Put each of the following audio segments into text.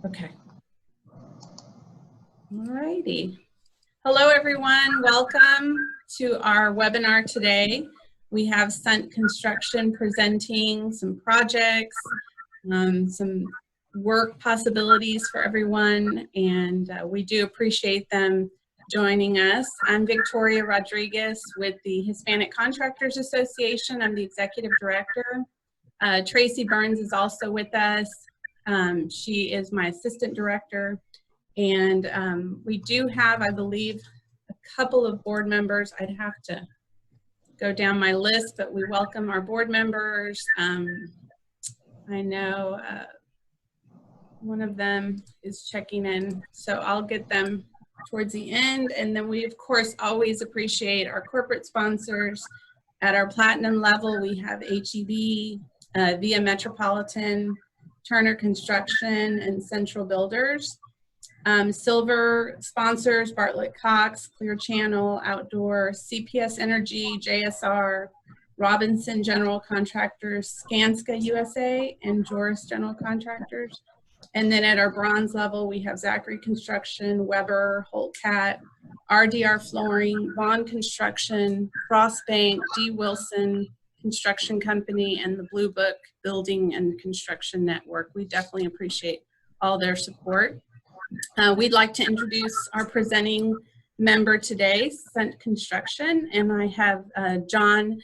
Okay. All righty. Hello, everyone. Welcome to our webinar today. We have Sundt Construction presenting some projects, some work possibilities for everyone, and we do appreciate them joining us. I'm Victoria Rodriguez with the Hispanic Contractors Association. I'm the Executive Director. Tracy Burns is also with us. She is my Assistant Director. And we do have, I believe, a couple of board members. I'd have to go down my list, but we welcome our board members. I know one of them is checking in, so I'll get them towards the end. And then we, of course, always appreciate our corporate sponsors. At our platinum level, we have HEB, Via Metropolitan, Turner Construction, and Central Builders. Silver sponsors, Bartlett Cox, Clear Channel, Outdoor, CPS Energy, JSR, Robinson General Contractors, Skanska USA, and Joris General Contractors. And then at our bronze level, we have Zachary Construction, Weber, Holtcat, RDR Flooring, Vaughn Construction, Frostbank, D. Wilson Construction Company, and the Blue Book Building and Construction Network. We definitely appreciate all their support. We'd like to introduce our presenting member today, Sundt Construction, and I have John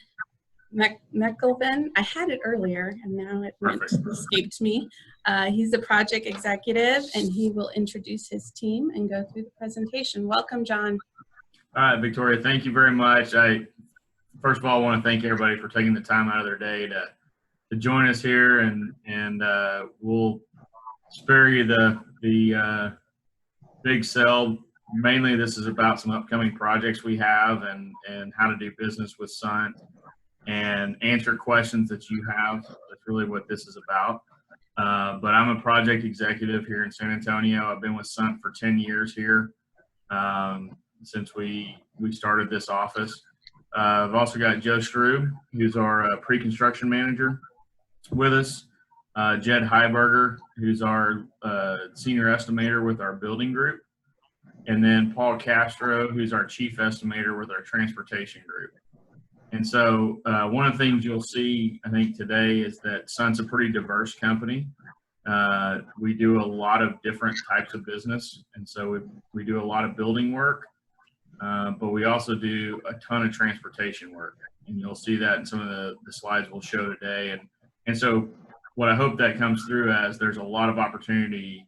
McElvin. I had it earlier and now it escaped me. He's a project executive and he will introduce his team and go through the presentation. Welcome, John. All right, Victoria, thank you very much. First of all, I want to thank everybody for taking the time out of their day to join us here, and we'll spare you the big sell. Mainly this is about some upcoming projects we have and how to do business with Sundt and answer questions that you have. That's really what this is about. But I'm a project executive here in San Antonio. I've been with Sundt for 10 years here since we started this office. I've also got Joe Strube, who's our pre-construction manager with us. Jed Heiberger, who's our senior estimator with our building group, and then Paul Castro, who's our chief estimator with our transportation group. And so one of the things you'll see, I think, today is that Sundt's a pretty diverse company. We do a lot of different types of business, and so we do a lot of building work, but we also do a ton of transportation work, and you'll see that in some of the slides we'll show today. And so what I hope that comes through as there's a lot of opportunity,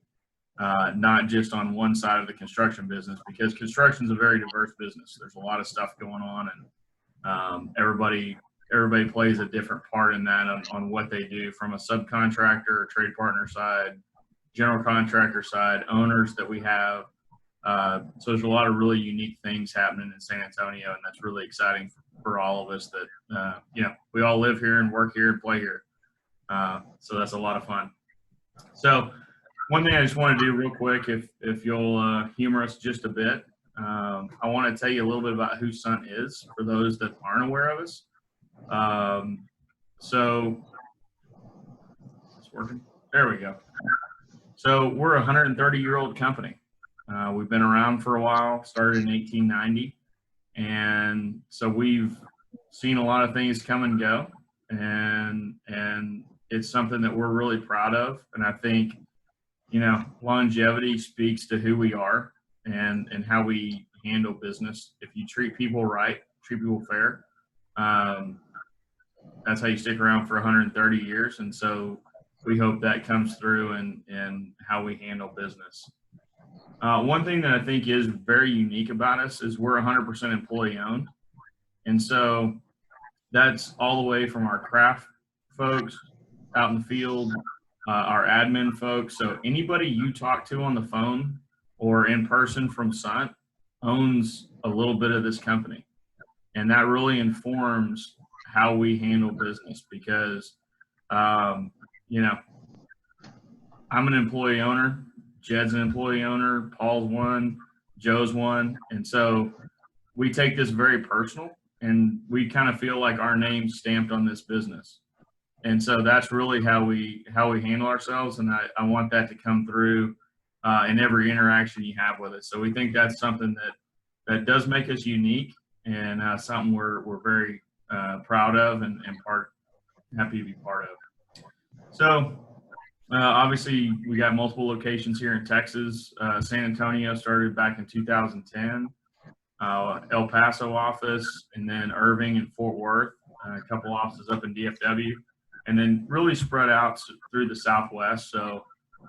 not just on one side of the construction business, because construction is a very diverse business. There's a lot of stuff going on, and everybody plays a different part in that on what they do, from a subcontractor, trade partner side, general contractor side, owners that we have. So there's a lot of really unique things happening in San Antonio, and that's really exciting for all of us that, we all live here and work here and play here. So that's a lot of fun. So one thing I just want to do real quick, if you'll humor us just a bit, I want to tell you a little bit about who Sundt is for those that aren't aware of us. So it's working. There we go. So we're a 130-year-old company. We've been around for a while, started in 1890. And so we've seen a lot of things come and go, and it's something that we're really proud of. And I think, longevity speaks to who we are and how we handle business. If you treat people right, treat people fair, that's how you stick around for 130 years. And so we hope that comes through in how we handle business. One thing that I think is very unique about us is we're 100% employee owned. And so that's all the way from our craft folks out in the field, our admin folks. So anybody you talk to on the phone or in person from Sundt owns a little bit of this company. And that really informs how we handle business, because, I'm an employee owner. Jed's an employee owner. Paul's one. Joe's one. And so we take this very personal, and we kind of feel like our name's stamped on this business. And so that's really how we handle ourselves. And I want that to come through in every interaction you have with it. So we think that's something that does make us unique, and something we're very proud of and happy to be part of. So obviously we got multiple locations here in Texas. San Antonio started back in 2010, El Paso office, and then Irving and Fort Worth, a couple offices up in DFW, and then really spread out through the Southwest. So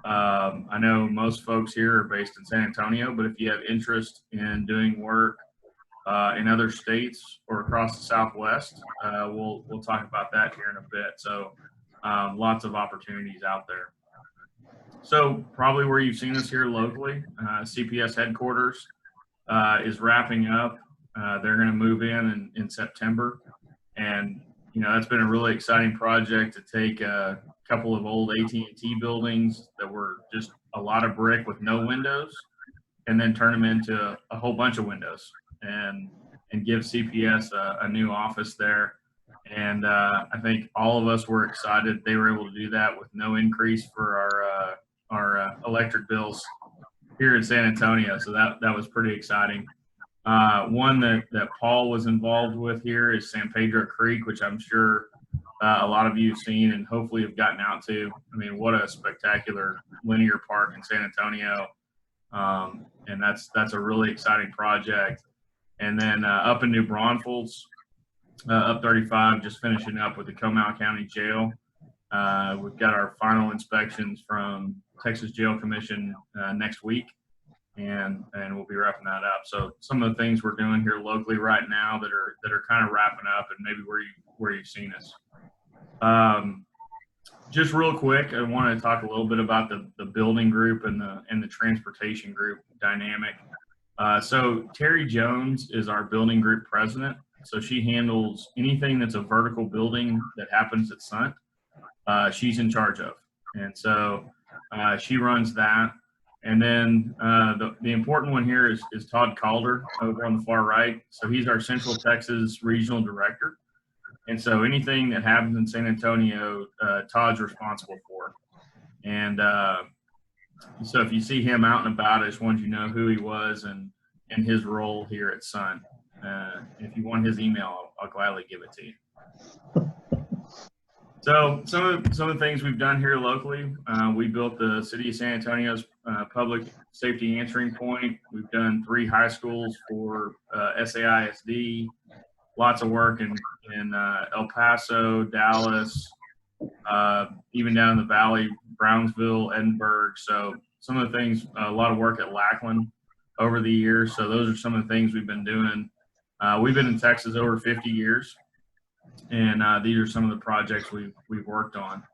I know most folks here are based in San Antonio, but if you have interest in doing work in other states or across the Southwest, we'll talk about that here in a bit. So lots of opportunities out there. So probably where you've seen us here locally, CPS headquarters is wrapping up. They're going to move in September, and that's been a really exciting project to take a couple of old AT&T buildings that were just a lot of brick with no windows, and then turn them into a whole bunch of windows and give CPS a new office there. And I think all of us were excited they were able to do that with no increase for our electric bills here in San Antonio. So that was pretty exciting. One that Paul was involved with here is San Pedro Creek, which I'm sure a lot of you have seen and hopefully have gotten out to. I mean, what a spectacular linear park in San Antonio. And that's a really exciting project. And then up in New Braunfels, up 35, just finishing up with the Comal County Jail. We've got our final inspections from Texas Jail Commission next week, and we'll be wrapping that up. So some of the things we're doing here locally right now that are kind of wrapping up, and maybe where you've seen us. Just real quick, I want to talk a little bit about the building group and the transportation group dynamic. So Terry Jones is our building group president. So she handles anything that's a vertical building that happens at Sundt. She's in charge of, and so she runs that. And then the important one here is Todd Calder over on the far right. So he's our Central Texas Regional Director. And so anything that happens in San Antonio, Todd's responsible for. And so if you see him out and about, I just wanted you to know who he was and his role here at Sundt. If you want his email, I'll gladly give it to you. So some of the things we've done here locally, we built the City of San Antonio's public safety answering point. We've done 3 high schools for SAISD. Lots of work in El Paso, Dallas, even down in the valley, Brownsville, Edinburgh. So some of the things, a lot of work at Lackland over the years. So those are some of the things we've been doing. We've been in Texas over 50 years, and these are some of the projects we've worked on.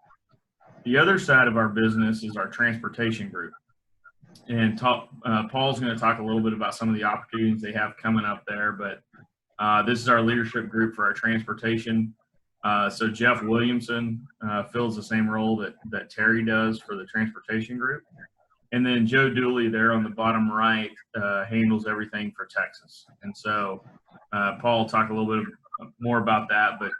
The other side of our business is our transportation group. And Paul's going to talk a little bit about some of the opportunities they have coming up there, but this is our leadership group for our transportation. So Jeff Williamson fills the same role that Terry does for the transportation group. And then Joe Dooley there on the bottom right handles everything for Texas. And so Paul will talk a little bit more about that, but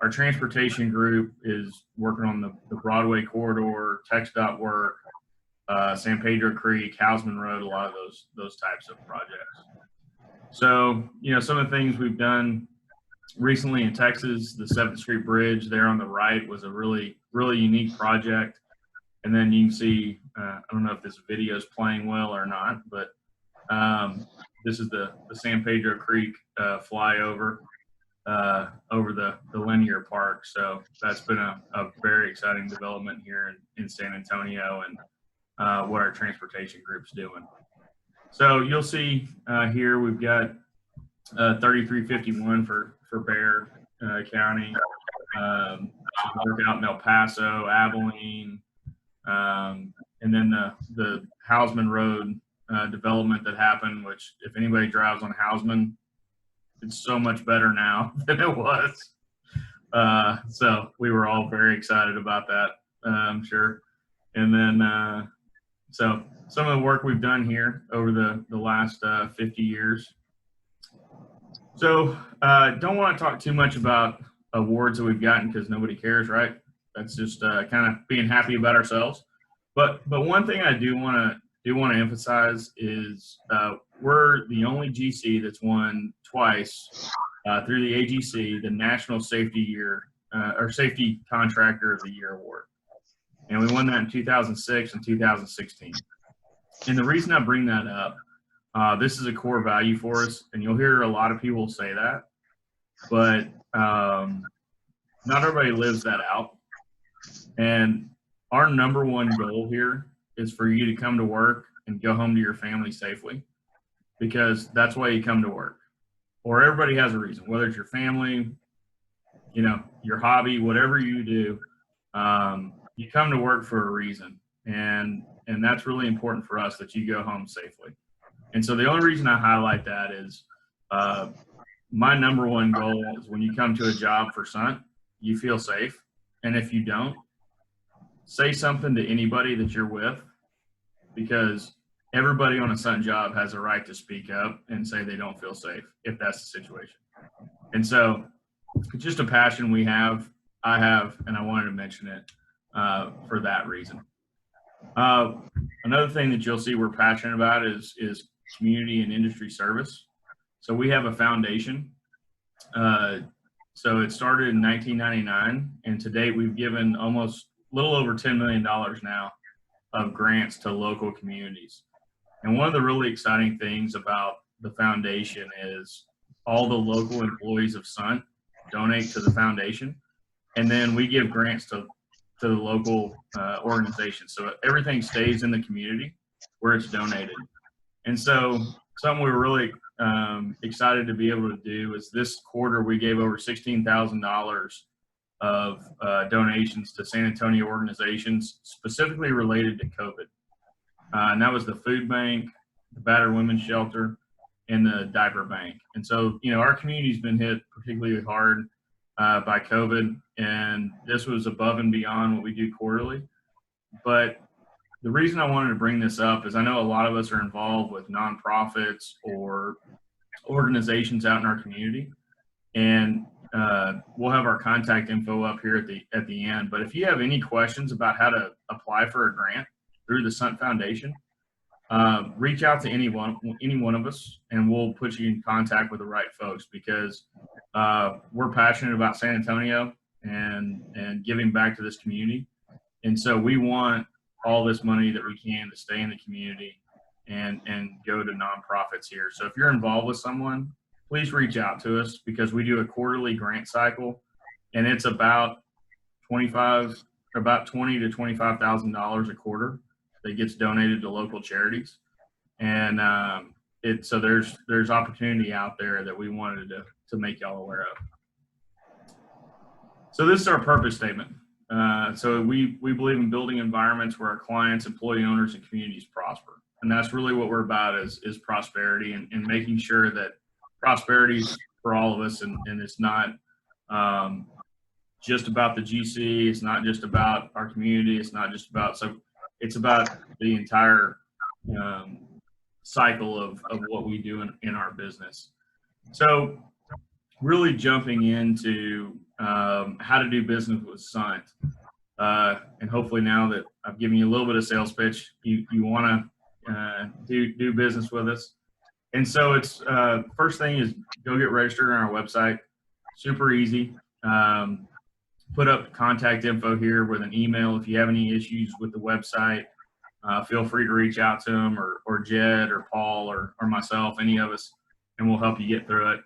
our transportation group is working on the Broadway corridor, TxDOT work, San Pedro Creek, Hausman Road, a lot of those types of projects. So, some of the things we've done recently in Texas, the 7th Street Bridge there on the right was a really, really unique project. And then you can see, I don't know if this video is playing well or not, but this is the San Pedro Creek flyover over the linear park. So that's been a very exciting development here in San Antonio, and what our transportation group's doing. So you'll see here we've got 3351 for Bexar County, work out in El Paso, Abilene, and then the Hausman Road development that happened, which if anybody drives on Hausman, it's so much better now than it was. So we were all very excited about that, I'm sure. And then, so some of the work we've done here over the last 50 years. So don't want to talk too much about awards that we've gotten because nobody cares, right? That's just kind of being happy about ourselves. But one thing I do want do want to emphasize is we're the only GC that's won twice through the AGC, the National Safety Year or Safety Contractor of the Year award. And we won that in 2006 and 2016. And the reason I bring that up, this is a core value for us, and you'll hear a lot of people say that, but not everybody lives that out. And our number one goal here is for you to come to work and go home to your family safely, because that's why you come to work. Or everybody has a reason, whether it's your family, you know, your hobby, whatever you do, you come to work for a reason. And that's really important for us, that you go home safely. And so the only reason I highlight that is my number one goal is when you come to a job for Sundt, you feel safe. And if you don't, say something to anybody that you're with, because everybody on a Sundt job has a right to speak up and say they don't feel safe if that's the situation. And so it's just a passion we have, I have, and I wanted to mention it for that reason. Another thing that you'll see we're passionate about is community and industry service. So we have a foundation. So it started in 1999, and to date we've given almost a little over $10 million now of grants to local communities. And one of the really exciting things about the foundation is all the local employees of Sundt donate to the foundation, and then we give grants to the local organizations. So everything stays in the community where it's donated. And so something we were really excited to be able to do is this quarter we gave over $16,000 of donations to San Antonio organizations specifically related to COVID. And that was the food bank, the battered women's shelter, and the diaper bank. And so, you know, our community's been hit particularly hard by COVID, and this was above and beyond what we do quarterly. But the reason I wanted to bring this up is I know a lot of us are involved with nonprofits or organizations out in our community, and we'll have our contact info up here at the end. But if you have any questions about how to apply for a grant through the Sundt Foundation, reach out to any one of us, and we'll put you in contact with the right folks, because we're passionate about San Antonio and giving back to this community. And so we want all this money that we can to stay in the community and go to nonprofits here. So if you're involved with someone, please reach out to us, because we do a quarterly grant cycle, and it's about $20 to $25,000 a quarter that gets donated to local charities. And so there's opportunity out there that we wanted to make y'all aware of. So this is our purpose statement. So we believe in building environments where our clients, employee owners, and communities prosper. And that's really what we're about, is prosperity, and making sure that prosperity is for all of us, and it's not just about the GC, it's not just about our community, it's not just about, so it's about the entire cycle of what we do in our business. So really jumping into how to do business with Sundt, and hopefully now that I've given you a little bit of sales pitch, you want to do business with us. And so it's first thing is go get registered on our website. Super easy. Put up contact info here with an email. If you have any issues with the website, feel free to reach out to them, or Jed or Paul or myself, any of us, and we'll help you get through it.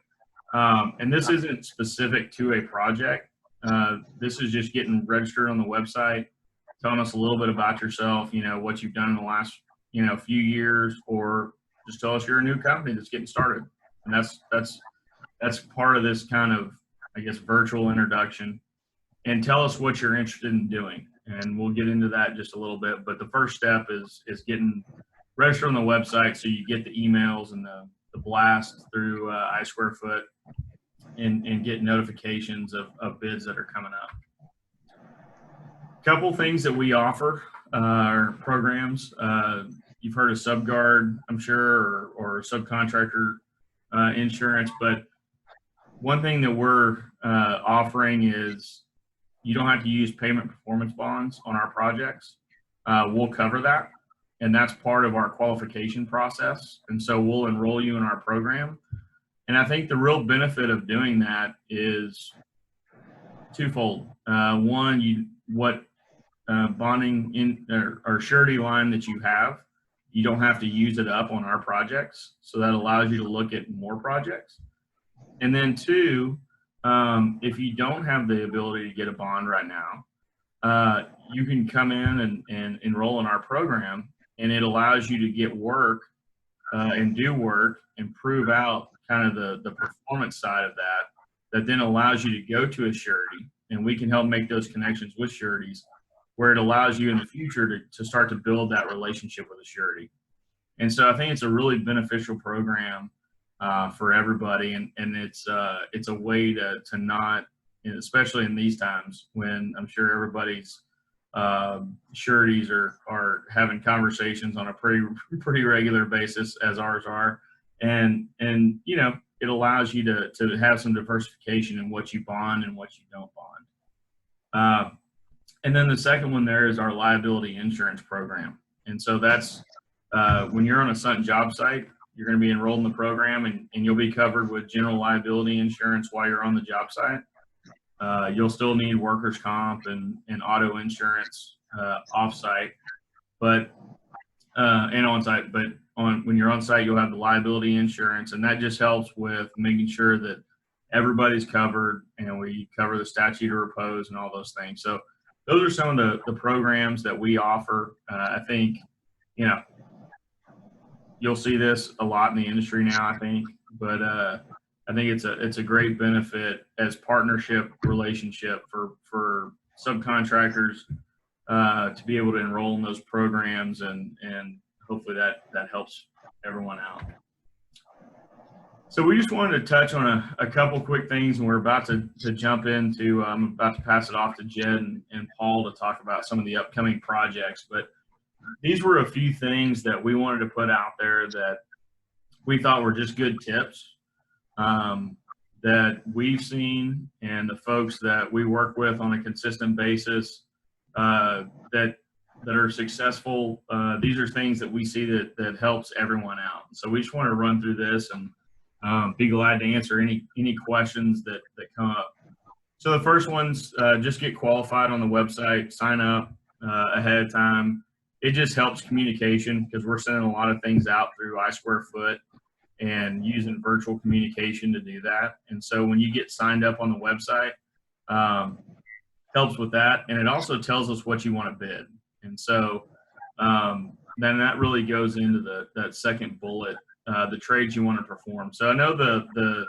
And this isn't specific to a project. This is just getting registered on the website, telling us a little bit about yourself, you know, what you've done in the last, you know, few years, or just tell us you're a new company that's getting started. And that's part of this kind of, I guess, virtual introduction. And tell us what you're interested in doing. And we'll get into that just a little bit. But the first step is getting registered on the website, so you get the emails and the blast through iSquareFoot, and get notifications of bids that are coming up. A couple things that we offer are programs. You've heard of SubGuard, I'm sure, or subcontractor insurance. But one thing that we're offering is you don't have to use payment performance bonds on our projects. We'll cover that. and that's part of our qualification process. And so we'll enroll you in our program. And I think the real benefit of doing that is twofold. One, what bonding in or surety line that you have, you don't have to use it up on our projects. So that allows you to look at more projects. And then two, if you don't have the ability to get a bond right now, you can come in and enroll in our program, and it allows you to get work and do work and prove out kind of the performance side of that then allows you to go to a surety, and we can help make those connections with sureties where it allows you in the future to start to build that relationship with a surety. And so I think it's a really beneficial program for everybody, and it's a way to not, especially in these times when I'm sure everybody's sureties are having conversations on a pretty regular basis, as ours are, and you know, it allows you to have some diversification in what you bond and what you don't bond. And then the second one there is our liability insurance program. And so that's when you're on a Sundt job site, you're going to be enrolled in the program, and you'll be covered with general liability insurance while you're on the job site. You'll still need workers' comp and auto insurance off-site, but and on-site. But when you're on site, you'll have the liability insurance, and that just helps with making sure that everybody's covered, and we cover the statute of repose and all those things. So those are some of the programs that we offer. I think, you know, you'll see this a lot in the industry now, I think, but I think it's a great benefit as partnership relationship for subcontractors to be able to enroll in those programs, and hopefully that helps everyone out. So we just wanted to touch on a couple quick things, and we're about to jump into, I'm about to pass it off to Jed and Paul to talk about some of the upcoming projects. But these were a few things that we wanted to put out there that we thought were just good tips that we've seen, and the folks that we work with on a consistent basis that are successful. These are things that we see that helps everyone out. So we just want to run through this and be glad to answer any questions that come up. So the first one's just get qualified on the website, sign up ahead of time. It just helps communication because we're sending a lot of things out through I²Foot and using virtual communication to do that. And so when you get signed up on the website, helps with that. And it also tells us what you want to bid. And so then that really goes into that second bullet, the trades you want to perform. So I know the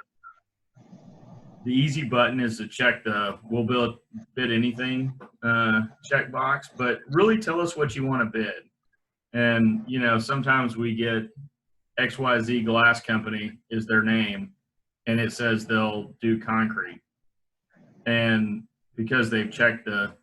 easy button is to check the we'll bid anything checkbox, but really tell us what you want to bid. And, you know, sometimes we get XYZ Glass Company is their name, and it says they'll do concrete. And because they've checked the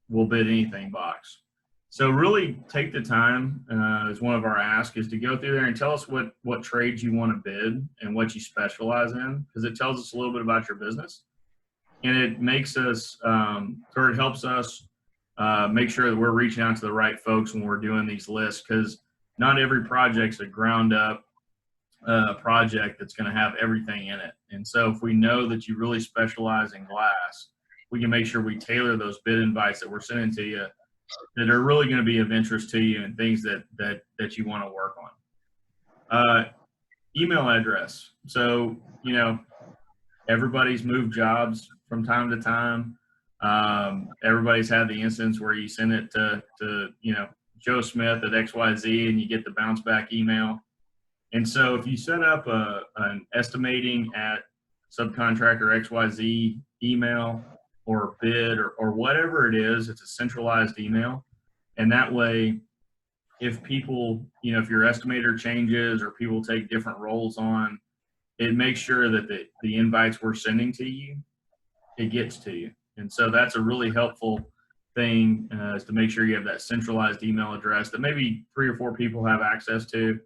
we'll bid anything box. So really take the time, as one of our asks, is to go through there and tell us what trades you want to bid and what you specialize in, because it tells us a little bit about your business. And it makes us, or it helps us make sure that we're reaching out to the right folks when we're doing these lists, because not every project's a ground up project that's going to have everything in it. And so if we know that you really specialize in glass, we can make sure we tailor those bid invites that we're sending to you that are really going to be of interest to you and things that you want to work on. Email address. So, you know, everybody's moved jobs from time to time. Everybody's had the instance where you send it to you know, Joe Smith at XYZ and you get the bounce back email. And so if you set up an estimating at subcontractor XYZ email or bid or whatever it is, it's a centralized email. And that way, if people, you know, if your estimator changes or people take different roles on, it makes sure that the invites we're sending to you, it gets to you. And so that's a really helpful thing, is to make sure you have that centralized email address that maybe 3 or 4 people have access to,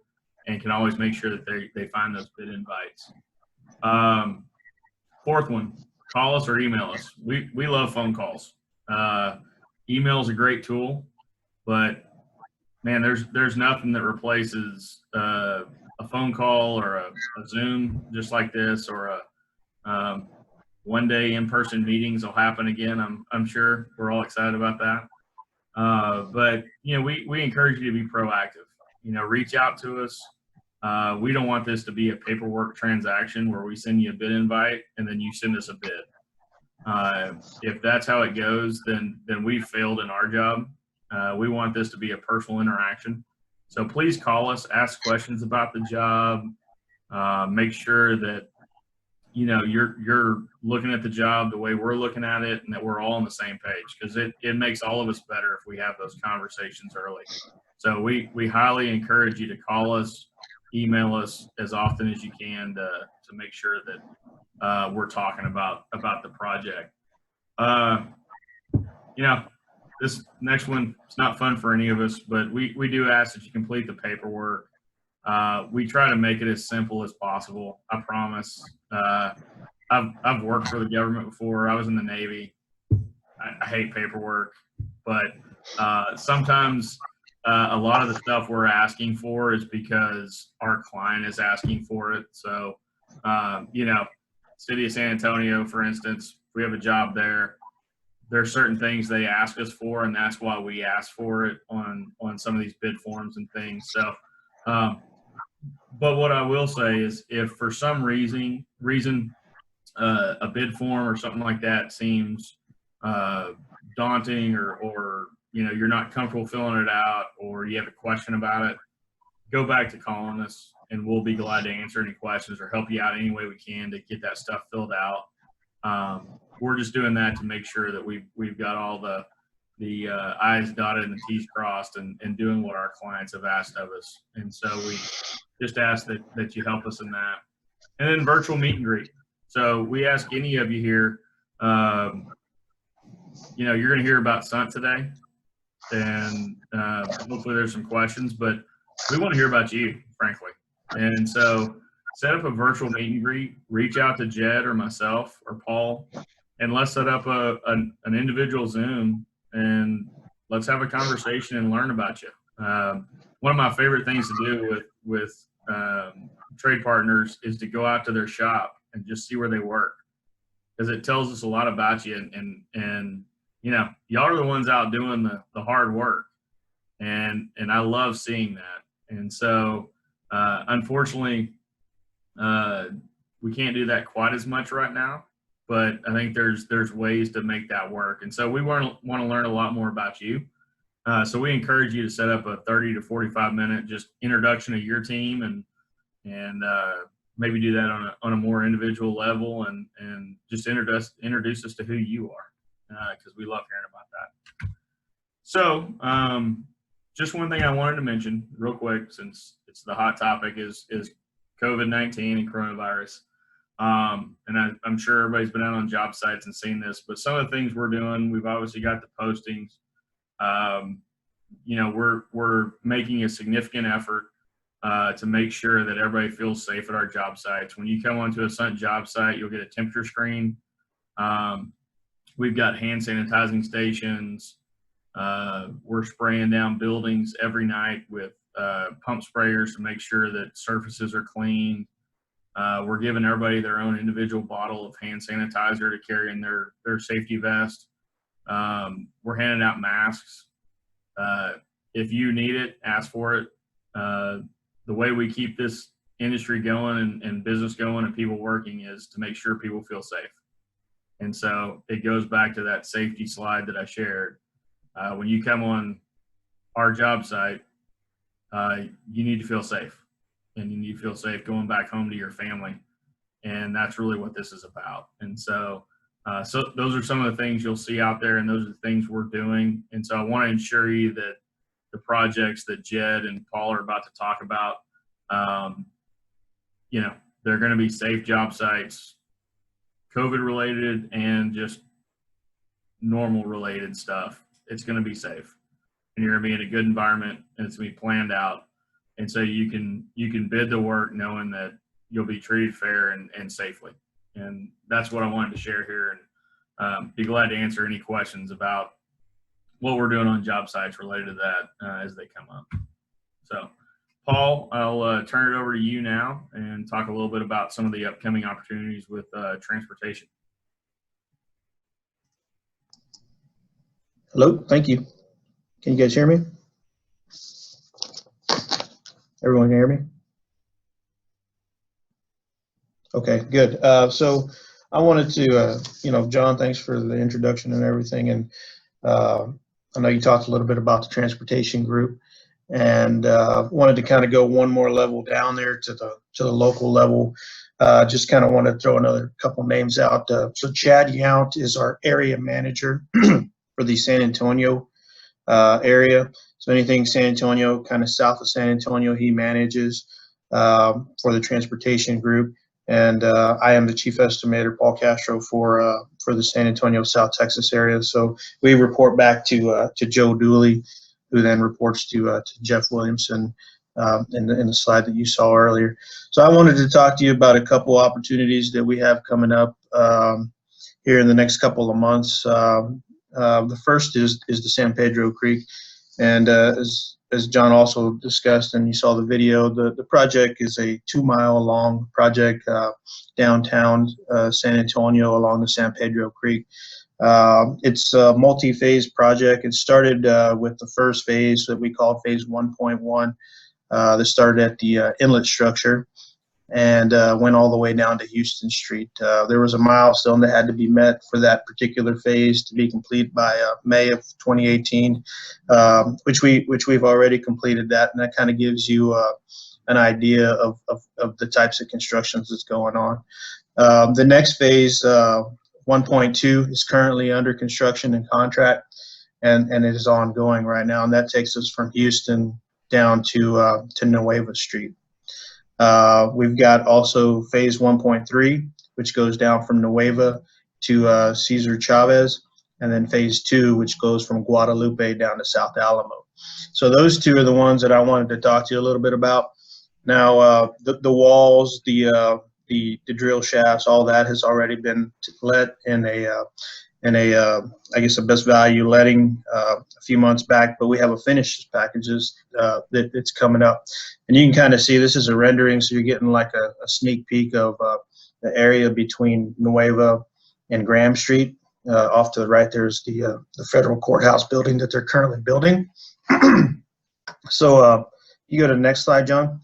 and can always make sure that they find those bid invites. Fourth one, call us or email us. We love phone calls. Email is a great tool, but man, there's nothing that replaces a phone call or a Zoom just like this, or a one day in-person meetings will happen again. I'm sure we're all excited about that. But you know, we encourage you to be proactive. You know, reach out to us. We don't want this to be a paperwork transaction where we send you a bid invite and then you send us a bid. If that's how it goes, then we failed in our job. We want this to be a personal interaction. So please call us, ask questions about the job, make sure that, you know, you're looking at the job the way we're looking at it and that we're all on the same page, because it makes all of us better if we have those conversations early. So we highly encourage you to call us, email us as often as you can to make sure that we're talking about the project. You know, this next one, it's not fun for any of us, but we do ask that you complete the paperwork. We try to make it as simple as possible. I promise. I've worked for the government before. I was in the Navy. I hate paperwork, but sometimes a lot of the stuff we're asking for is because our client is asking for it. So, you know, City of San Antonio, for instance, we have a job there. There are certain things they ask us for, and that's why we ask for it on some of these bid forms and things. So, but what I will say is, if for some reason a bid form or something like that seems daunting, or you know, you're not comfortable filling it out, or you have a question about it, go back to calling us and we'll be glad to answer any questions or help you out any way we can to get that stuff filled out. We're just doing that to make sure that we've got all the I's dotted and the T's crossed, and doing what our clients have asked of us. And so we just ask that you help us in that. And then virtual meet and greet. So we ask any of you here, you know, you're going to hear about Sundt today, and hopefully there's some questions, but we want to hear about you, frankly. And so set up a virtual meet and greet, reach out to Jed or myself or Paul, and let's set up an individual Zoom, and let's have a conversation and learn about you. One of my favorite things to do with trade partners is to go out to their shop and just see where they work, because it tells us a lot about you. And you know, y'all are the ones out doing the hard work, and I love seeing that. And so unfortunately, we can't do that quite as much right now, but I think there's ways to make that work. And so we want to learn a lot more about you. So we encourage you to set up a 30 to 45 minute just introduction of your team, and maybe do that on a more individual level, and just introduce us to who you are, because we love hearing about that. So just one thing I wanted to mention real quick, since it's the hot topic, is COVID-19 and coronavirus. And I'm sure everybody's been out on job sites and seen this, but some of the things we're doing, we've obviously got the postings. You know, we're making a significant effort to make sure that everybody feels safe at our job sites. When you come onto a Sundt job site, you'll get a temperature screen. We've got hand sanitizing stations. We're spraying down buildings every night with pump sprayers to make sure that surfaces are clean. We're giving everybody their own individual bottle of hand sanitizer to carry in their safety vest. We're handing out masks. If you need it, ask for it. The way we keep this industry going and business going and people working is to make sure people feel safe. And so it goes back to that safety slide that I shared. When you come on our job site, you need to feel safe, and you need to feel safe going back home to your family. And that's really what this is about. And so, so those are some of the things you'll see out there, and those are the things we're doing. And so I want to ensure you that the projects that Jed and Paul are about to talk about, you know, they're going to be safe job sites, COVID related and just normal related stuff. It's going to be safe, and you're going to be in a good environment, and it's going to be planned out. And so you can bid the work knowing that you'll be treated fair and safely. And that's what I wanted to share here, and be glad to answer any questions about what we're doing on job sites related to that as they come up. So, Paul, I'll turn it over to you now and talk a little bit about some of the upcoming opportunities with transportation. Hello, thank you. Can you guys hear me? Everyone can hear me? Okay, good. So I wanted to, John, thanks for the introduction and everything. And I know you talked a little bit about the transportation group, and wanted to kind of go one more level down there to the local level. Just kind of want to throw another couple names out. So Chad Yount is our area manager for the San Antonio area. So anything San Antonio, kind of south of San Antonio, he manages for the transportation group. And I am the chief estimator, Paul Castro, for the San Antonio, South Texas area. So we report back to Joe Dooley, who then reports to Jeff Williamson in the slide that you saw earlier. So I wanted to talk to you about a couple opportunities that we have coming up here in the next couple of months. The first is the San Pedro Creek, and as John also discussed, and you saw the video, the project is a 2-mile long project downtown San Antonio along the San Pedro Creek. It's a multi-phase project. It started with the first phase that we called phase 1.1. That started at the inlet structure and went all the way down to Houston Street. There was a milestone that had to be met for that particular phase to be complete by May of 2018, which we've already completed that, and that kind of gives you an idea of the types of constructions that's going on. The next phase, 1.2, is currently under construction and contract, and it is ongoing right now, and that takes us from Houston down to Nueva Street. We've got also phase 1.3, which goes down from Nueva to Cesar Chavez, and then phase 2, which goes from Guadalupe down to South Alamo. So those two are the ones that I wanted to talk to you a little bit about. Now, the walls, the drill shafts, all that has already been let in I guess a best value letting a few months back, but we have a finished packages that's coming up. And you can kind of see this is a rendering, so you're getting like a sneak peek of the area between Nueva and Graham Street. Off to the right, there's the federal courthouse building that they're currently building. So you go to the next slide, John.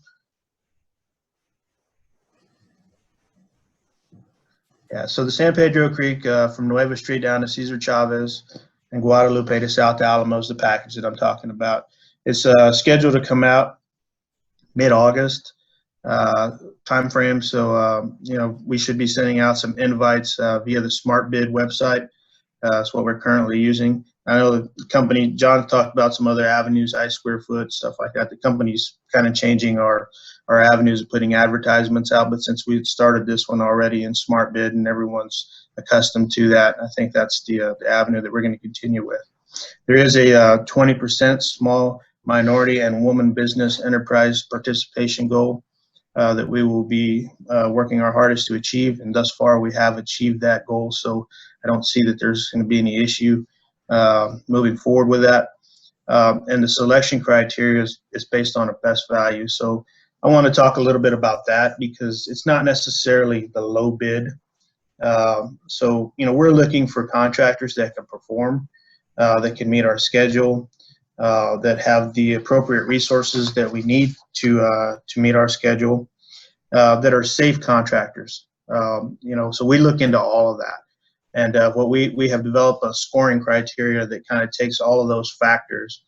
Yeah, so the San Pedro Creek from Nueva Street down to Cesar Chavez and Guadalupe to South Alamo is the package that I'm talking about. It's scheduled to come out mid-August time frame, so we should be sending out some invites via the Smart Bid website. That's what we're currently using. I know the company, John talked about some other avenues, I square foot, stuff like that. The company's kind of changing our avenues of putting advertisements out, but since we started this one already in Smart Bid and everyone's accustomed to that, I think that's the avenue that we're going to continue with. There is a 20% small minority and woman business enterprise participation goal that we will be working our hardest to achieve, and thus far we have achieved that goal, so I don't see that there's going to be any issue moving forward with that. And the selection criteria is based on a best value. So I want to talk a little bit about that because it's not necessarily the low bid. So we're looking for contractors that can perform, that can meet our schedule, that have the appropriate resources that we need to meet our schedule, that are safe contractors. So we look into all of that. And what we have developed a scoring criteria that kind of takes all of those factors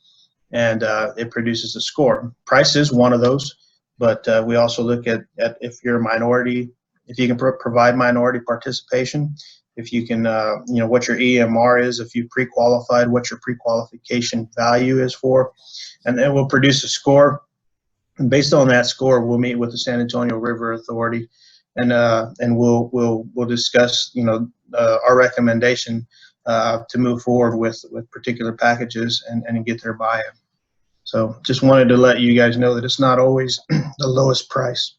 and it produces a score. Price is one of those, but we also look at if you're a minority, if you can provide minority participation, if you can, what your EMR is, if you pre-qualified, what your pre-qualification value is for, and then we'll produce a score. And based on that score, we'll meet with the San Antonio River Authority, and we'll discuss, our recommendation to move forward with particular packages and get their buy-in. So just wanted to let you guys know that it's not always the lowest price.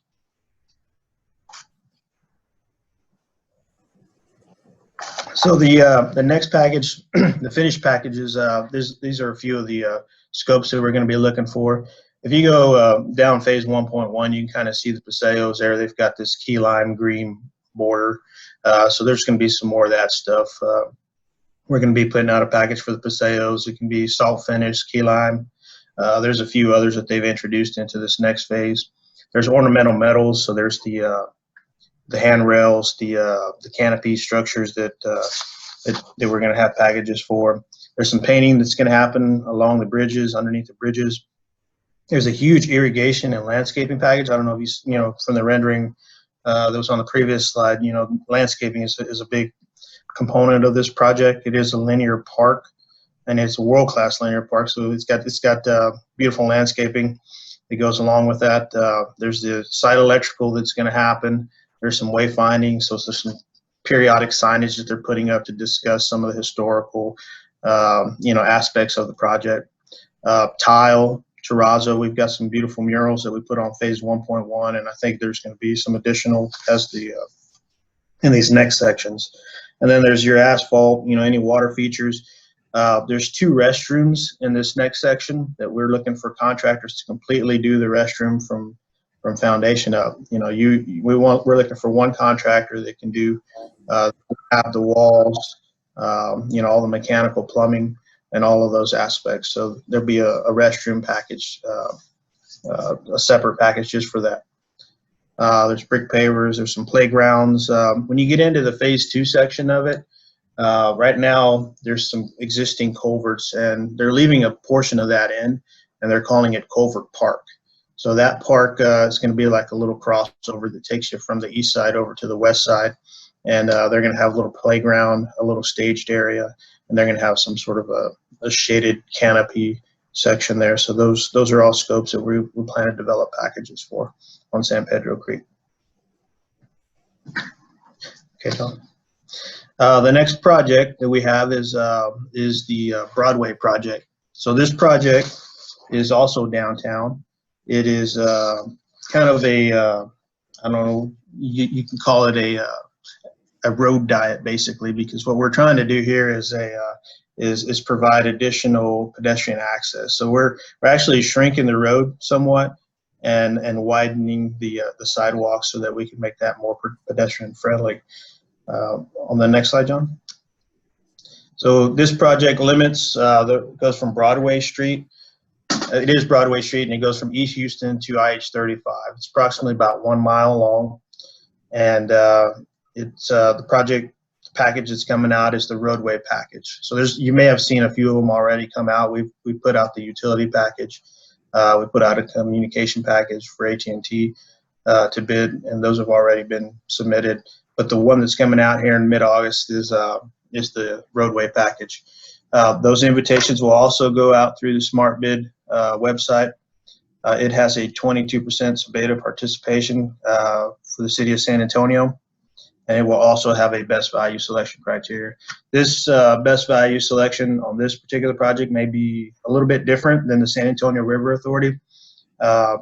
So the next package, the finished packages, these are a few of the scopes that we're going to be looking for. If you go down phase 1.1, you can kind of see the paseos there. They've got this key lime green border. So there's going to be some more of that stuff. We're going to be putting out a package for the paseos. It can be salt finish, key lime. There's a few others that they've introduced into this next phase. There's ornamental metals. So there's the handrails, the canopy structures that we're going to have packages for. There's some painting that's going to happen along the bridges, underneath the bridges. There's a huge irrigation and landscaping package. I don't know if you know from the rendering that was on the previous slide. You know, landscaping is a big component of this project. It is a linear park, and it's a world-class linear park. So it's got beautiful landscaping that goes along with that. There's the site electrical that's going to happen. There's some wayfinding. So there's some periodic signage that they're putting up to discuss some of the historical, aspects of the project. Tile, terrazzo. We've got some beautiful murals that we put on phase 1.1, and I think there's going to be some additional in these next sections. And then there's your asphalt, any water features. There's 2 restrooms in this next section that we're looking for contractors to completely do the restroom from foundation up. We're looking for one contractor that can do have the walls, all the mechanical, plumbing, and all of those aspects. So there'll be a restroom package, a separate package just for that. There's brick pavers, there's some playgrounds. When you get into the phase 2 section of it, right now there's some existing culverts, and they're leaving a portion of that in, and they're calling it Culvert Park. So that park is going to be like a little crossover that takes you from the east side over to the west side, and they're going to have a little playground, a little staged area, and they're going to have some sort of a shaded canopy section there. So those are all scopes that we plan to develop packages for on San Pedro Creek. Okay, Tom. The next project that we have is the Broadway project. So this project is also downtown. It is kind of a I don't know, you can call it a road diet basically, because what we're trying to do here is provide additional pedestrian access. So we're actually shrinking the road somewhat and widening the sidewalks so that we can make that more pedestrian friendly. On the next slide, John. So this project limits goes from Broadway Street. It is Broadway Street, and it goes from East Houston to IH-35. It's approximately about 1 mile long, and it's the project package that's coming out is the roadway package. So you may have seen a few of them already come out. We put out the utility package. We put out a communication package for AT&T to bid, and those have already been submitted. But the one that's coming out here in mid-August is the roadway package. Those invitations will also go out through the Smart Bid website. It has a 22% beta participation for the city of San Antonio, and it will also have a best value selection criteria. This best value selection on this particular project may be a little bit different than the San Antonio River Authority. I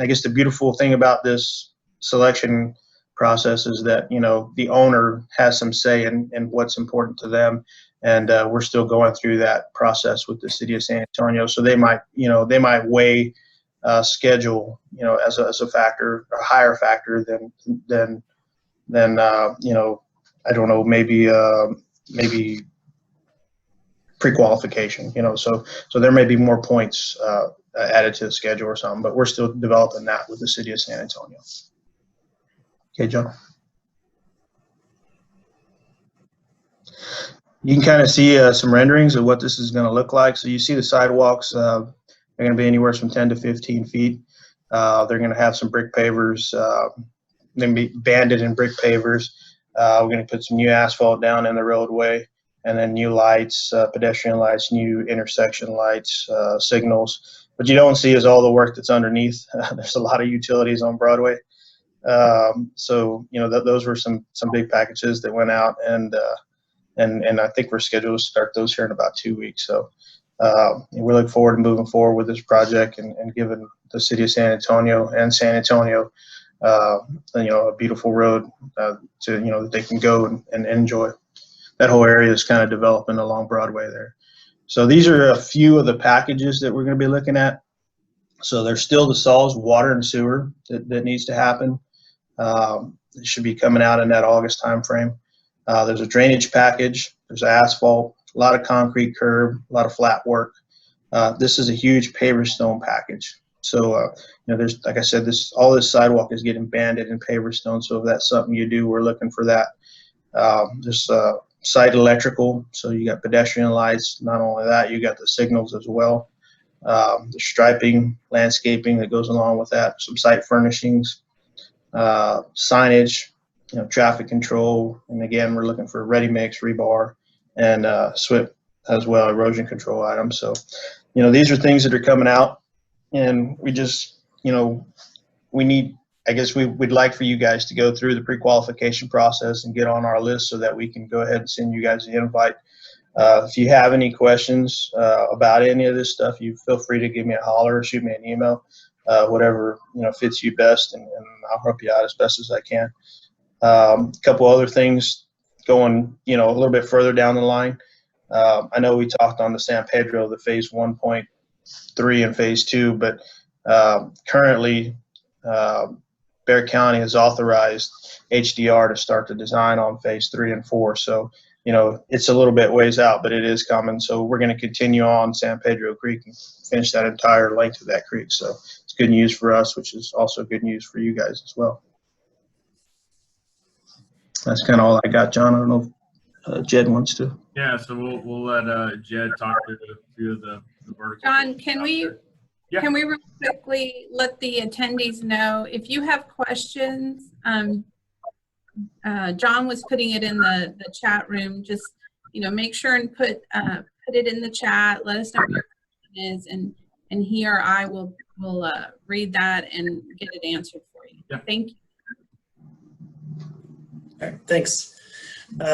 guess the beautiful thing about this selection process is that the owner has some say in what's important to them, and we're still going through that process with the city of San Antonio. So they might weigh schedule as a factor, a higher factor than I don't know, maybe pre-qualification. So there may be more points added to the schedule or something, but we're still developing that with the city of San Antonio. Okay, John. You can kind of see some renderings of what this is going to look like. So you see the sidewalks, they're going to be anywhere from 10 to 15 feet. They're going to have some brick pavers. They're going to be banded in brick pavers. We're going to put some new asphalt down in the roadway, and then new lights, pedestrian lights, new intersection lights, signals. What you don't see is all the work that's underneath. There's a lot of utilities on Broadway. So those were some big packages that went out, and I think we're scheduled to start those here in about 2 weeks. So we look forward to moving forward with this project and giving the city of San Antonio a beautiful road that they can go and enjoy. that whole area is kind of developing along Broadway there. So these are a few of the packages that we're going to be looking at. So there's still the sols, water and sewer that needs to happen. It should be coming out in that August timeframe. There's a drainage package. There's asphalt, a lot of concrete curb, a lot of flat work. This is a huge paver stone package. So, there's, like I said, all this sidewalk is getting banded in paver stone. So if that's something you do, we're looking for that. There's site electrical. So you got pedestrian lights. Not only that, you got the signals as well. The striping, landscaping that goes along with that. Some site furnishings, signage, traffic control. And again, we're looking for ready mix, rebar, and SWIP as well, erosion control items. So, these are things that are coming out. And we just, we need, I guess we'd like for you guys to go through the pre-qualification process and get on our list so that we can go ahead and send you guys the invite. If you have any questions about any of this stuff, you feel free to give me a holler or shoot me an email, whatever, fits you best, and I'll help you out as best as I can. A couple other things going, a little bit further down the line. I know we talked on the San Pedro, the phase 1.3 and phase 2, but currently Bexar County has authorized HDR to start the design on phase 3 and 4. So, it's a little bit ways out, but it is coming. So we're going to continue on San Pedro Creek and finish that entire length of that creek. So it's good news for us, which is also good news for you guys as well. That's kind of all I got, John. I don't know if Jed wants to. Yeah, so we'll let Jed talk to a few of the verticals. John, can we real quickly let the attendees know if you have questions? John was putting it in the chat room. Just make sure and put it in the chat. Let us know what your question is, and he or I will read that and get it answered for you. Yeah. Thank you. All right, thanks.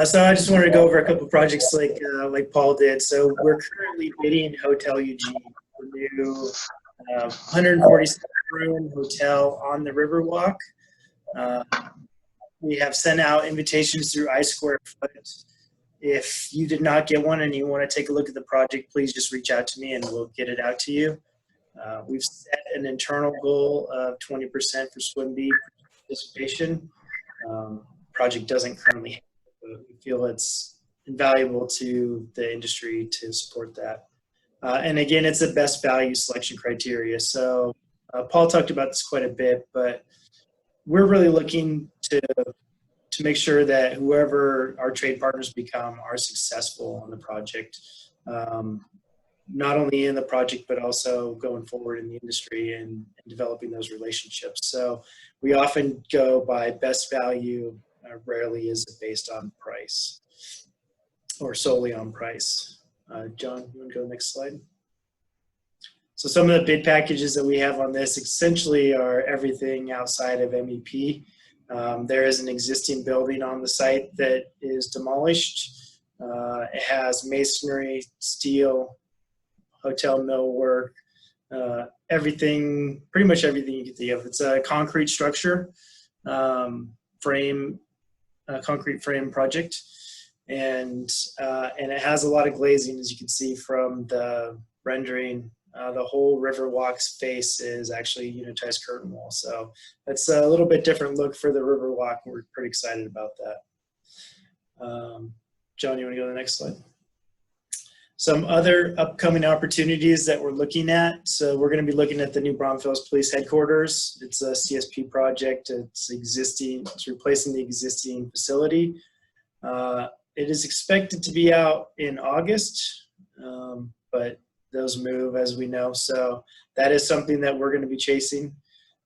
So I just wanted to go over a couple of projects like Paul did. So we're currently bidding Hotel Eugene, the new 147-room hotel on the Riverwalk. We have sent out invitations through iSquare Foot. If you did not get one and you want to take a look at the project, please just reach out to me and we'll get it out to you. We've set an internal goal of 20% for swim beat participation. Project doesn't currently have it, but we feel it's invaluable to the industry to support that. And again, it's a best value selection criteria. So Paul talked about this quite a bit, but we're really looking to make sure that whoever our trade partners become are successful on the project, not only in the project, but also going forward in the industry and developing those relationships. So we often go by best value. Rarely is it based on price or solely on price. John, you want to go to the next slide? So some of the bid packages that we have on this essentially are everything outside of MEP. There is an existing building on the site that is demolished. It has masonry, steel, hotel millwork, everything, pretty much everything you can think of. It's a concrete structure, concrete frame project, and it has a lot of glazing, as you can see from the rendering. The whole Riverwalk's face is actually unitized curtain wall, so that's a little bit different look for the Riverwalk. We're pretty excited about that. John, you want to go to the next slide? Some other upcoming opportunities that we're looking at. So we're going to be looking at the new Braunfels Police Headquarters. It's a CSP project. It's replacing the existing facility. It is expected to be out in August, but those move, as we know. So that is something that we're going to be chasing.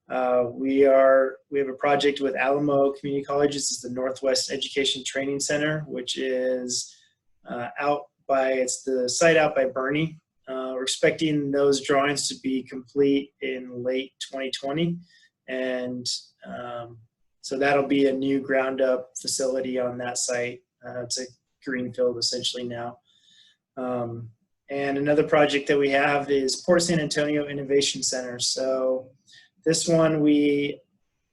We have a project with Alamo Community College. This is the Northwest Education Training Center, which is it's the site out by Bernie. We're expecting those drawings to be complete in late 2020. And so that'll be a new ground up facility on that site. It's a greenfield essentially now. And another project that we have is Port San Antonio Innovation Center. So this one, we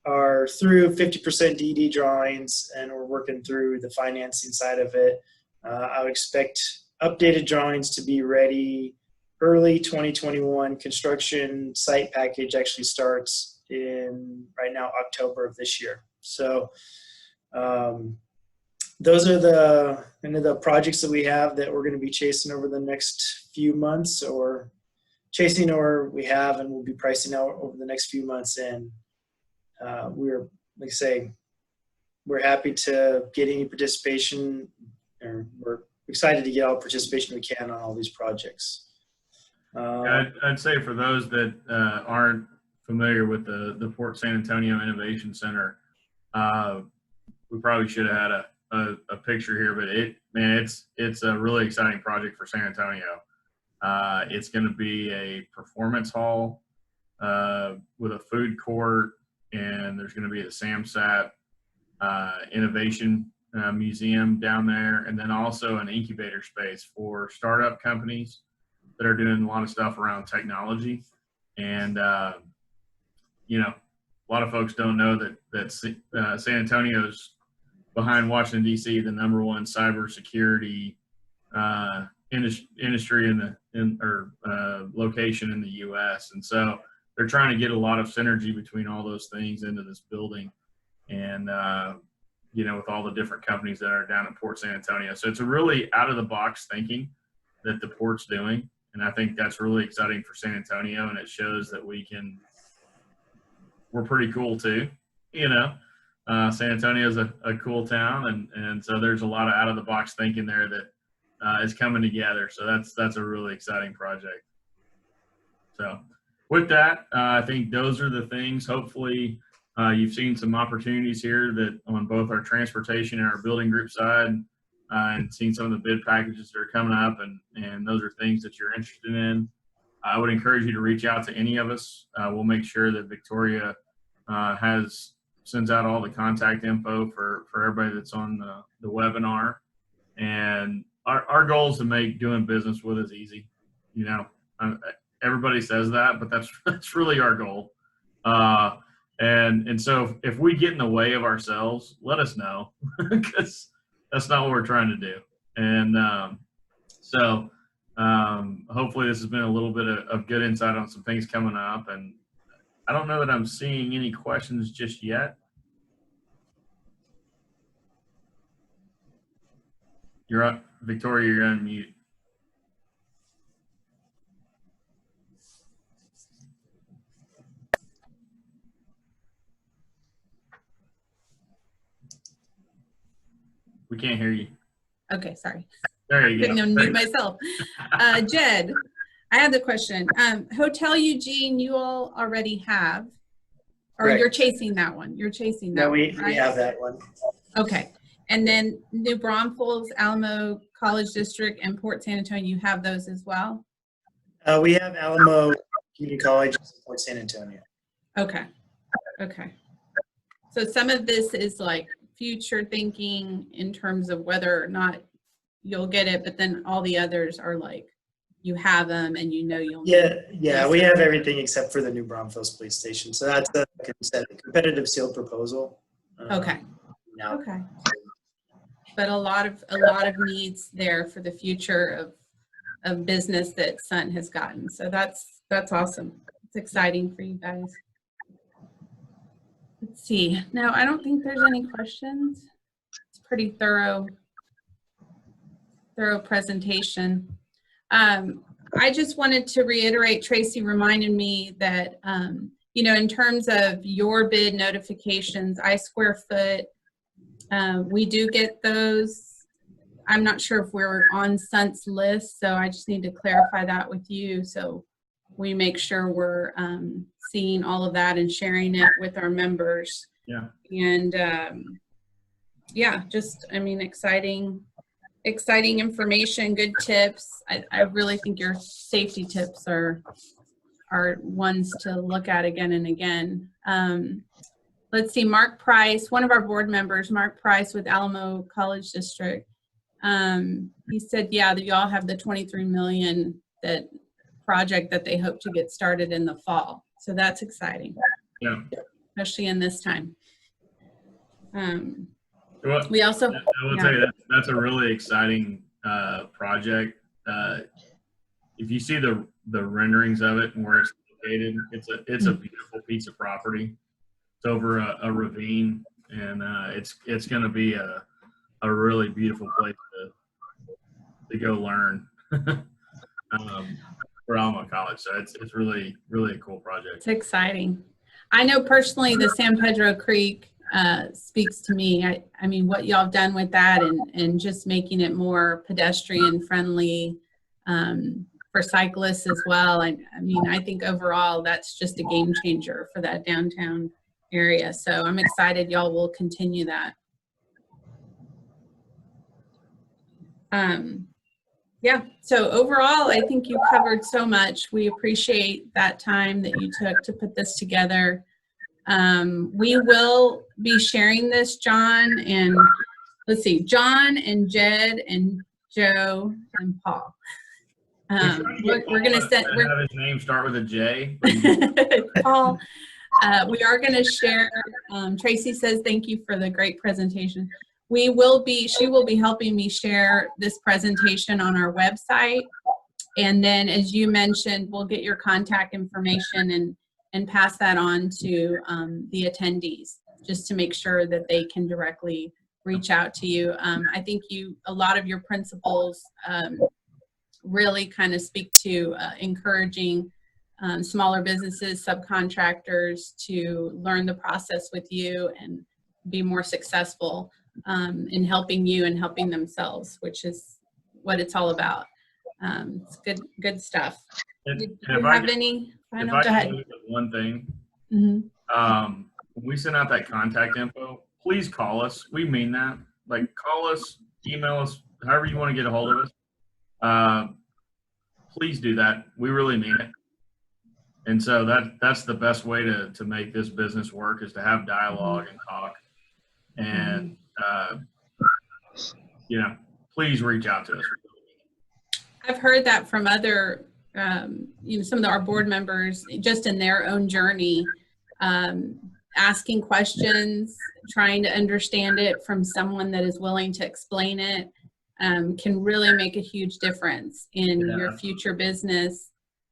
are through 50% DD drawings and we're working through the financing side of it. I would expect updated drawings to be ready early 2021. Construction site package actually starts in right now October of this year. So those are the projects that we have that we're going to be chasing over the next few months, or we have and we'll be pricing out over the next few months. And we're, like I say, we're happy to get any participation, or we're excited to get all the participation we can on all these projects. I'd say for those that aren't familiar with the Port San Antonio Innovation Center, we probably should have had a picture here, but it's a really exciting project for San Antonio. It's going to be a performance hall with a food court, and there's going to be the SAMSAT Innovation Museum down there, and then also an incubator space for startup companies that are doing a lot of stuff around technology. And you know, a lot of folks don't know that San Antonio's behind Washington D.C. the #1 cybersecurity industry location in the U.S. And so they're trying to get a lot of synergy between all those things into this building, and you know, with all the different companies that are down at Port San Antonio. So it's a really out of the box thinking that the port's doing, and I think that's really exciting for San Antonio, and it shows that we're pretty cool too. You know, San Antonio is a cool town, and so there's a lot of out of the box thinking there that is coming together. So that's a really exciting project. So with that, I think those are the things. Hopefully you've seen some opportunities here that on both our transportation and our building group side, and seen some of the bid packages that are coming up, and those are things that you're interested in. I would encourage you to reach out to any of us. We'll make sure that Victoria sends out all the contact info for everybody that's on the webinar. And our goal is to make doing business with us easy. You know, everybody says that, but that's really our goal. And so if we get in the way of ourselves, let us know, because that's not what we're trying to do. And so hopefully this has been a little bit of good insight on some things coming up. And I don't know that I'm seeing any questions just yet. You're up, Victoria, you're on mute. We can't hear you. Okay, sorry. There you go. Couldn't unmute myself. Jed, I had the question. Hotel Eugene, you all already have, or Correct. You're chasing that one. You're chasing that No, we one, right? have that one. Okay. And then New Braunfels, Alamo College District, and Port San Antonio, you have those as well? We have Alamo Community College in Port San Antonio. Okay. Okay. So some of this is like future thinking in terms of whether or not you'll get it, but then all the others are like, you have them and you know you'll Yeah, we have everything except for the New Braunfels police station. So that's a competitive sealed proposal. Okay. Now. Okay. But a lot of needs there for the future of business that Sundt has gotten. So that's awesome. It's exciting for you guys. Let's see. No, I don't think there's any questions. It's pretty thorough presentation. I just wanted to reiterate, Tracy reminded me that, you know, in terms of your bid notifications, I square foot, we do get those. I'm not sure if we're on Sundt's list, so I just need to clarify that with you. So we make sure we're seeing all of that and sharing it with our members. Yeah. And yeah, just, I mean, exciting information, good tips. I really think your safety tips are ones to look at again and again. Let's see, Mark Price, one of our board members, Mark Price with Alamo College District. He said, yeah, that y'all have the $23 million project that they hope to get started in the fall. So that's exciting. Yeah. Especially in this time. Well, We also, I will tell you that's a really exciting project. If you see the renderings of it and where it's located, it's a beautiful piece of property. It's over a ravine, and it's going to be a really beautiful place to go learn for Alma College. So it's really a cool project. it's exciting. I know personally the San Pedro Creek speaks to me. I mean, what y'all have done with that and just making it more pedestrian friendly for cyclists as well. I mean, I think overall that's just a game changer for that downtown area. So I'm excited y'all will continue that. Yeah, so overall, I think you covered so much. We appreciate that time that you took to put this together. We will be sharing this, John, and let's see, John and Jed and Joe and Paul. We're going to set. Have his name start with a J. Paul. We are going to share. Tracy says thank you for the great presentation. She will be helping me share this presentation on our website. And then, as you mentioned, we'll get your contact information and pass that on to the attendees, just to make sure that they can directly reach out to you. I think a lot of your principles really kind of speak to encouraging smaller businesses, subcontractors to learn the process with you and be more successful in helping you and helping themselves, which is what it's all about. It's good stuff. Do you have any final? Go ahead. One thing. Mm-hmm. When we send out that contact info, please call us. We mean that. Like, call us, email us, however you want to get a hold of us. Please do that. We really mean it. And so that's the best way to make this business work, is to have dialogue and talk. And please reach out to us. I've heard that from other, some of our board members, just in their own journey, asking questions, trying to understand it from someone that is willing to explain it, can really make a huge difference in your future business,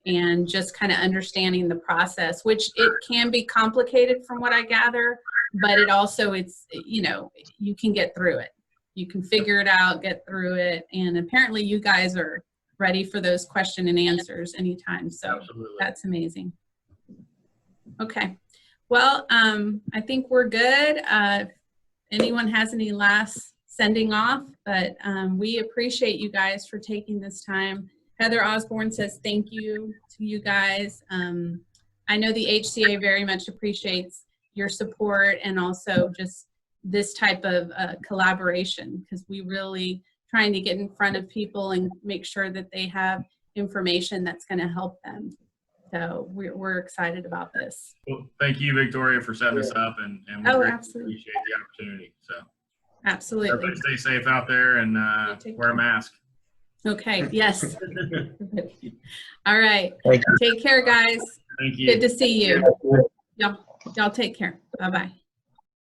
and just kind of understanding the process, which it can be complicated from what I gather, but it also, you can get through it. You can figure it out, get through it. And apparently you guys are ready for those question and answers anytime. So absolutely. That's amazing. Okay. Well, I think we're good. If anyone has any last sending off, but we appreciate you guys for taking this time. Heather Osborne says thank you to you guys. I know the HCA very much appreciates your support, and also just this type of collaboration, because we really trying to get in front of people and make sure that they have information that's going to help them. So we're excited about this. Well, thank you, Victoria, for setting this up, and we really appreciate the opportunity. So absolutely. Everybody stay safe out there and wear a mask. Okay. Yes. All right. Thank you. Take care, guys. Thank you. Good to see you. Y'all take care. Bye-bye.